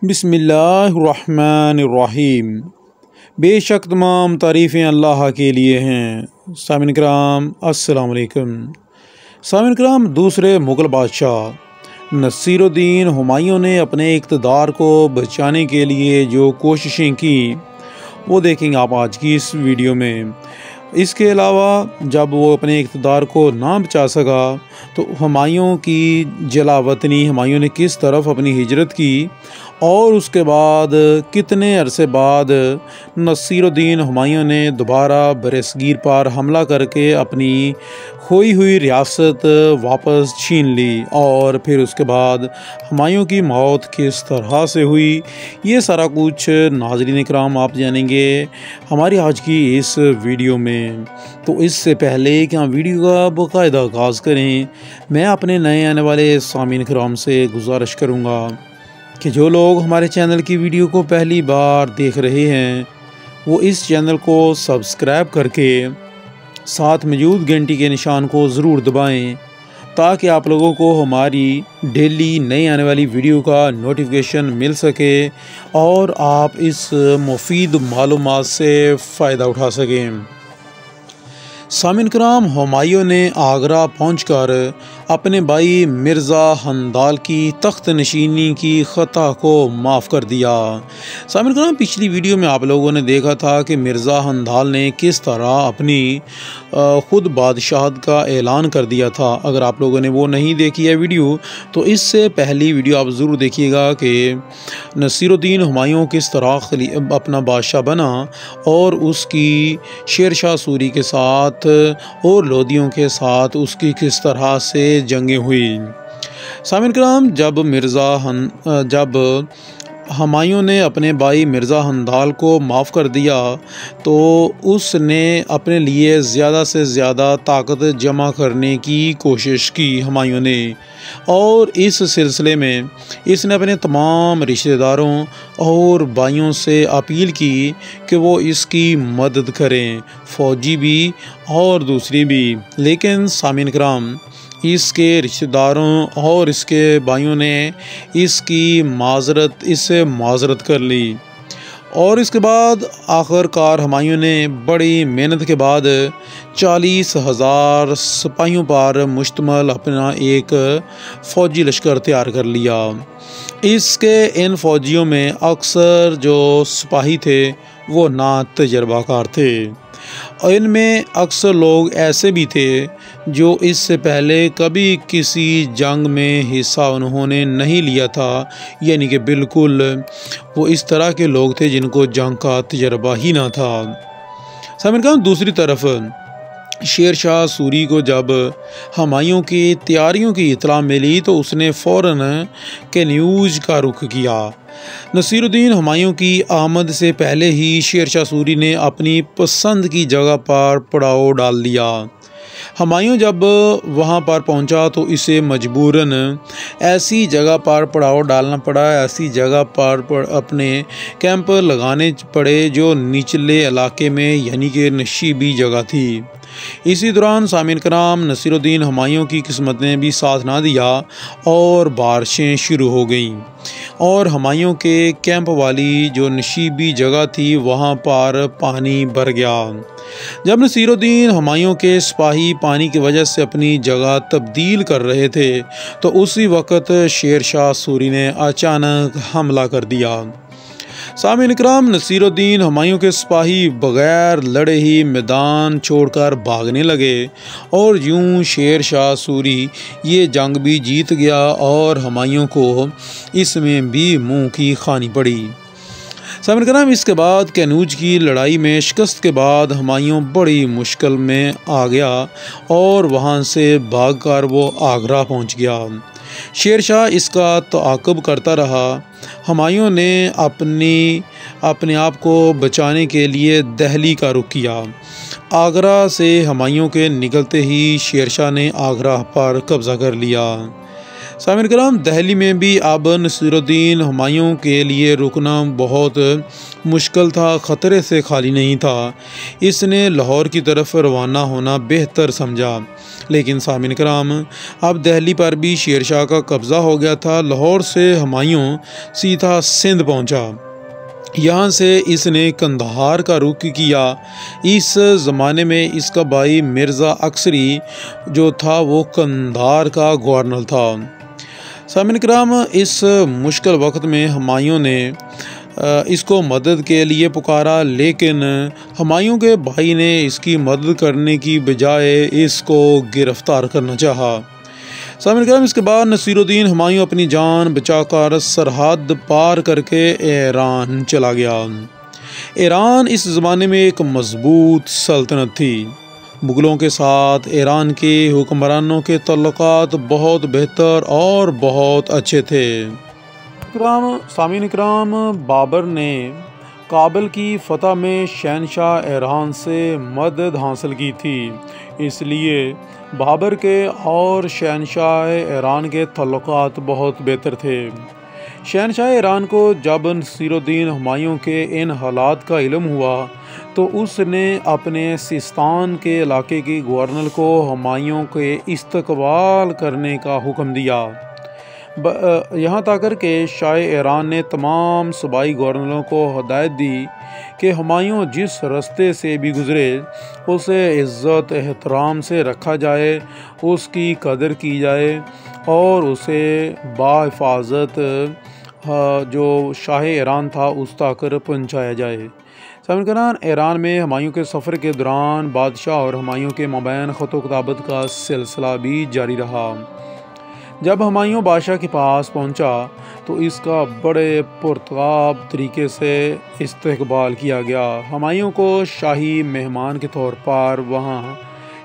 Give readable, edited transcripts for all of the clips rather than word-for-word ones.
بسم اللہ الرحمن الرحیم۔ بے شک تمام تعریفیں اللہ کے لیے ہیں۔ سامعین کرام السلام علیکم۔ سامعین کرام، دوسرے مغل بادشاہ نصیر الدین ہمایوں نے اپنے اقتدار کو بچانے کے لیے جو کوششیں کی وہ دیکھیں گے آپ آج کی اس ویڈیو میں۔ اس کے علاوہ جب وہ اپنے اقتدار کو نہ بچا سکا تو ہمایوں کی جلا وطنی، ہمایوں نے کس طرف اپنی ہجرت کی اور اس کے بعد کتنے عرصے بعد نصیر الدین ہمایوں نے دوبارہ برصغیر پر حملہ کر کے اپنی کھوئی ہوئی ریاست واپس چھین لی، اور پھر اس کے بعد ہمایوں کی موت کس طرح سے ہوئی، یہ سارا کچھ ناظرین کرام آپ جانیں گے ہماری آج کی اس ویڈیو میں۔ تو اس سے پہلے کہ ہم ویڈیو کا باقاعدہ آغاز کریں، میں اپنے نئے آنے والے سامعین کرام سے گزارش کروں گا کہ جو لوگ ہمارے چینل کی ویڈیو کو پہلی بار دیکھ رہے ہیں وہ اس چینل کو سبسکرائب کر کے ساتھ موجود گھنٹی کے نشان کو ضرور دبائیں تاکہ آپ لوگوں کو ہماری ڈیلی نئی آنے والی ویڈیو کا نوٹیفیکیشن مل سکے اور آپ اس مفید معلومات سے فائدہ اٹھا سکیں۔ سامعین کرام، ہمایوں نے آگرہ پہنچ کر اپنے بھائی مرزا ہندال کی تخت نشینی کی خطا کو معاف کر دیا۔ سامعین کرام، پچھلی ویڈیو میں آپ لوگوں نے دیکھا تھا کہ مرزا ہندال نے کس طرح اپنی خود بادشاہت کا اعلان کر دیا تھا۔ اگر آپ لوگوں نے وہ نہیں دیکھی ہے ویڈیو تو اس سے پہلی ویڈیو آپ ضرور دیکھیے گا کہ نصیر الدین ہمایوں کس طرح اپنا بادشاہ بنا اور اس کی شیر شاہ سوری کے ساتھ اور لودھیوں کے ساتھ اس کی کس طرح سے جنگیں ہوئی۔ سامعین کرام، جب ہمایوں نے اپنے بھائی مرزا ہندال کو معاف کر دیا تو اس نے اپنے لیے زیادہ سے زیادہ طاقت جمع کرنے کی کوشش کی ہمایوں نے، اور اس سلسلے میں اس نے اپنے تمام رشتہ داروں اور بھائیوں سے اپیل کی کہ وہ اس کی مدد کریں، فوجی بھی اور دوسری بھی۔ لیکن سامعین کرام، اس کے رشتہ داروں اور اس کے بھائیوں نے اس سے معذرت کر لی، اور اس کے بعد آخر کار ہمایوں نے بڑی محنت کے بعد 40,000 سپاہیوں پر مشتمل اپنا ایک فوجی لشکر تیار کر لیا۔ ان فوجیوں میں اکثر جو سپاہی تھے وہ نا تجربہ کار تھے، اور ان میں اکثر لوگ ایسے بھی تھے جو اس سے پہلے کبھی کسی جنگ میں حصہ انہوں نے نہیں لیا تھا، یعنی کہ بالکل وہ اس طرح کے لوگ تھے جن کو جنگ کا تجربہ ہی نہ تھا۔ سامعین کرام، دوسری طرف شیر شاہ سوری کو جب ہمایوں کی تیاریوں کی اطلاع ملی تو اس نے فوراً کنیوج کا رخ کیا۔ نصیر الدین ہمایوں کی آمد سے پہلے ہی شیر شاہ سوری نے اپنی پسند کی جگہ پر پڑاؤ ڈال دیا۔ ہمایوں جب وہاں پر پہنچا تو اسے مجبوراً ایسی جگہ پر پڑاؤ ڈالنا پڑا، ایسی جگہ پر اپنے کیمپ لگانے پڑے جو نچلے علاقے میں یعنی کہ نشیبی جگہ تھی۔ اسی دوران سامعین کرام، نصیر الدین ہمایوں کی قسمت نے بھی ساتھ نہ دیا اور بارشیں شروع ہو گئیں، اور ہمایوں کے کیمپ والی جو نشیبی جگہ تھی وہاں پر پانی بھر گیا۔ جب نصیر الدین ہمایوں کے سپاہی پانی کی وجہ سے اپنی جگہ تبدیل کر رہے تھے تو اسی وقت شیر شاہ سوری نے اچانک حملہ کر دیا۔ سامعین کرام، نصیر الدین ہمایوں کے سپاہی بغیر لڑے ہی میدان چھوڑ کر بھاگنے لگے، اور یوں شیر شاہ سوری یہ جنگ بھی جیت گیا اور ہمایوں کو اس میں بھی منہ کی کھانی پڑی۔ سامعین کرام، اس کے بعد کنیوج کی لڑائی میں شکست کے بعد ہمایوں بڑی مشکل میں آ گیا اور وہاں سے بھاگ کر وہ آگرہ پہنچ گیا۔ شیر شاہ اس کا تعاقب کرتا رہا۔ ہمایوں نے اپنے آپ کو بچانے کے لیے دہلی کا رخ کیا۔ آگرہ سے ہمایوں کے نکلتے ہی شیر شاہ نے آگرہ پر قبضہ کر لیا۔ سامعین کرام، دہلی میں بھی اب نصیر الدین ہمایوں کے لیے رکنا بہت مشکل تھا، خطرے سے خالی نہیں تھا۔ اس نے لاہور کی طرف روانہ ہونا بہتر سمجھا، لیکن سامعین کرام، اب دہلی پر بھی شیر شاہ کا قبضہ ہو گیا تھا۔ لاہور سے ہمایوں سیدھا سندھ پہنچا، یہاں سے اس نے قندھار کا رخ کیا۔ اس زمانے میں اس کا بھائی مرزا اکثری جو تھا وہ قندھار کا گورنر تھا۔ سامعین کرام، اس مشکل وقت میں ہمایوں نے اس کو مدد کے لیے پکارا، لیکن ہمایوں کے بھائی نے اس کی مدد کرنے کی بجائے اس کو گرفتار کرنا چاہا۔ سامعین کرام، اس کے بعد نصیر الدین ہمایوں اپنی جان بچا کر سرحد پار کر کے ایران چلا گیا۔ ایران اس زمانے میں ایک مضبوط سلطنت تھی۔ مغلوں کے ساتھ ایران کے حکمرانوں کے تعلقات بہت بہتر اور بہت اچھے تھے۔ سامعین کرام، بابر نے کابل کی فتح میں شہنشاہ ایران سے مدد حاصل کی تھی، اس لیے بابر کے اور شہنشاہ ایران کے تعلقات بہت بہتر تھے۔ شہنشاہ ایران کو جب نصیر الدین ہمایوں کے ان حالات کا علم ہوا تو اس نے اپنے سیستان کے علاقے کی گورنر کو ہمایوں کے استقبال کرنے کا حکم دیا، یہاں تک کہ شاہ ایران نے تمام صوبائی گورنروں کو ہدایت دی کہ ہمایوں جس راستے سے بھی گزرے اسے عزت احترام سے رکھا جائے، اس کی قدر کی جائے اور اسے بحفاظت جو شاہ ایران تھا اس تک پہنچایا جائے۔ سامعین کرام، ایران میں ہمایوں کے سفر کے دوران بادشاہ اور ہمایوں کے مابین خط و کتابت کا سلسلہ بھی جاری رہا۔ جب ہمایوں بادشاہ کے پاس پہنچا تو اس کا بڑے پرتعب طریقے سے استقبال کیا گیا۔ ہمایوں کو شاہی مہمان کے طور پر وہاں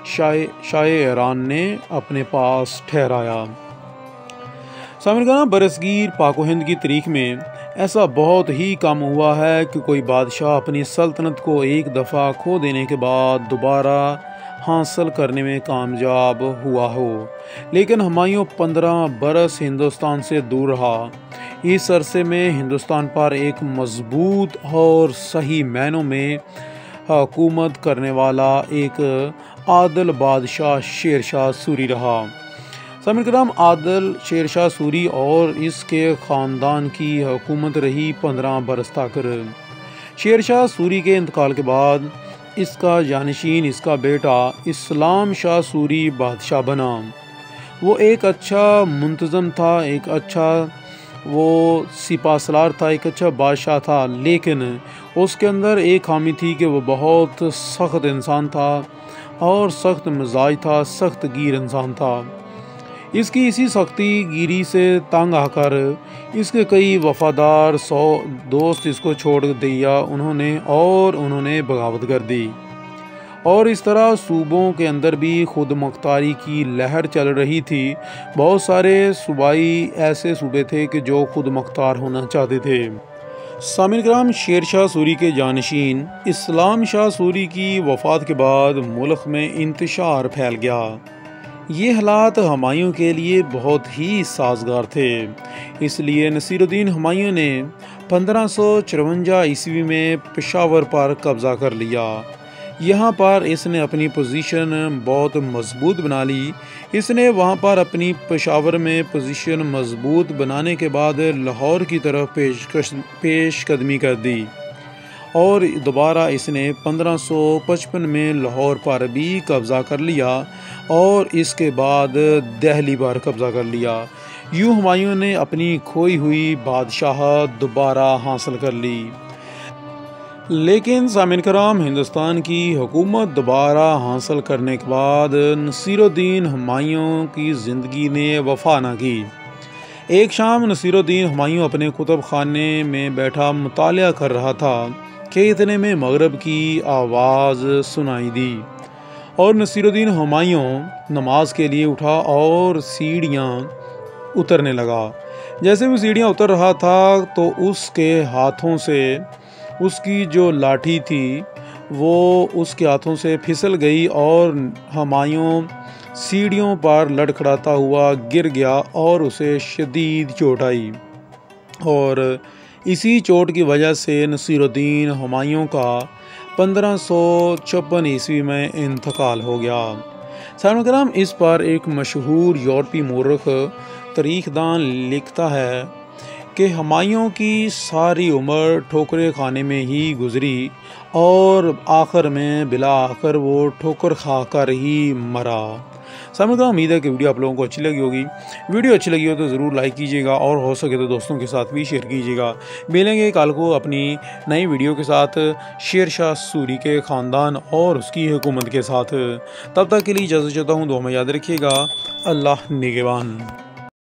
شاہ ایران نے اپنے پاس ٹھہرایا۔ سامعین کرام، برصغیر پاک و ہند کی تاریخ میں ایسا بہت ہی کم ہوا ہے کہ کوئی بادشاہ اپنی سلطنت کو ایک دفعہ کھو دینے کے بعد دوبارہ حاصل کرنے میں کامیاب ہوا ہو، لیکن ہمایوں 15 برس ہندوستان سے دور رہا۔ اس عرصے میں ہندوستان پر ایک مضبوط اور صحیح معنوں میں حکومت کرنے والا ایک عادل بادشاہ شیر شاہ سوری رہا۔ سامعین کرام، عادل شیر شاہ سوری اور اس کے خاندان کی حکومت رہی 15 برس تک۔ شیر شاہ سوری کے انتقال کے بعد اس کا جانشین، اس کا بیٹا اسلام شاہ سوری بادشاہ بنا۔ وہ ایک اچھا منتظم تھا، ایک اچھا وہ سپہ سالار تھا، ایک اچھا بادشاہ تھا، لیکن اس کے اندر ایک خامی تھی کہ وہ بہت سخت انسان تھا اور سخت مزاج تھا، سخت گیر انسان تھا۔ اس کی اسی سختی گیری سے تنگ آ کر اس کے کئی وفادار دوست اس کو چھوڑ دیا انہوں نے بغاوت کر دی، اور اس طرح صوبوں کے اندر بھی خود مختاری کی لہر چل رہی تھی۔ بہت سارے صوبائی ایسے صوبے تھے کہ جو خود مختار ہونا چاہتے تھے۔ سامعین کرام، شیر شاہ سوری کے جانشین اسلام شاہ سوری کی وفات کے بعد ملک میں انتشار پھیل گیا۔ یہ حالات ہمایوں کے لیے بہت ہی سازگار تھے، اس لیے نصیر الدین ہمایوں نے 1554 عیسوی میں پشاور پر قبضہ کر لیا۔ یہاں پر اس نے اپنی پوزیشن بہت مضبوط بنا لی۔ اس نے وہاں پر اپنی پشاور میں پوزیشن مضبوط بنانے کے بعد لاہور کی طرف پیش قدمی کر دی، اور دوبارہ اس نے 1555 میں لاہور پر بھی قبضہ کر لیا اور اس کے بعد دہلی پر قبضہ کر لیا۔ یوں ہمایوں نے اپنی کھوئی ہوئی بادشاہت دوبارہ حاصل کر لی۔ لیکن سامعین کرام، ہندوستان کی حکومت دوبارہ حاصل کرنے کے بعد نصیر الدین ہمایوں کی زندگی نے وفا نہ کی۔ ایک شام نصیر الدین ہمایوں اپنے کتب خانے میں بیٹھا مطالعہ کر رہا تھا کہ اتنے میں مغرب کی آواز سنائی دی، اور نصیر الدین ہمایوں نماز کے لیے اٹھا اور سیڑھیاں اترنے لگا۔ جیسے وہ سیڑھیاں اتر رہا تھا تو اس کے ہاتھوں سے اس کی جو لاٹھی تھی وہ اس کے ہاتھوں سے پھسل گئی اور ہمایوں سیڑھیوں پر لڑکھڑاتا ہوا گر گیا اور اسے شدید چوٹ آئی، اور اسی چوٹ کی وجہ سے نصیر الدین ہمایوں کا 1556 عیسوی میں انتقال ہو گیا۔ سامعین کرام، اس پر ایک مشہور یورپی مورخ تاریخ دان لکھتا ہے کہ ہمایوں کی ساری عمر ٹھوکرے کھانے میں ہی گزری اور آخر میں بالآخر وہ ٹھوکر کھا کر ہی مرا۔ سامعین کرام، امید ہے کہ ویڈیو آپ لوگوں کو اچھی لگی ہوگی۔ ویڈیو اچھی لگی ہو تو ضرور لائک کیجیے گا، اور ہو سکے تو دوستوں کے ساتھ بھی شیئر کیجیے گا۔ ملیں گے کل کو اپنی نئی ویڈیو کے ساتھ شیر شاہ سوری کے خاندان اور اس کی حکومت کے ساتھ۔ تب تک کے لیے اجازت چاہتا ہوں، دعا میں یاد رکھیے گا۔ اللہ نگہبان۔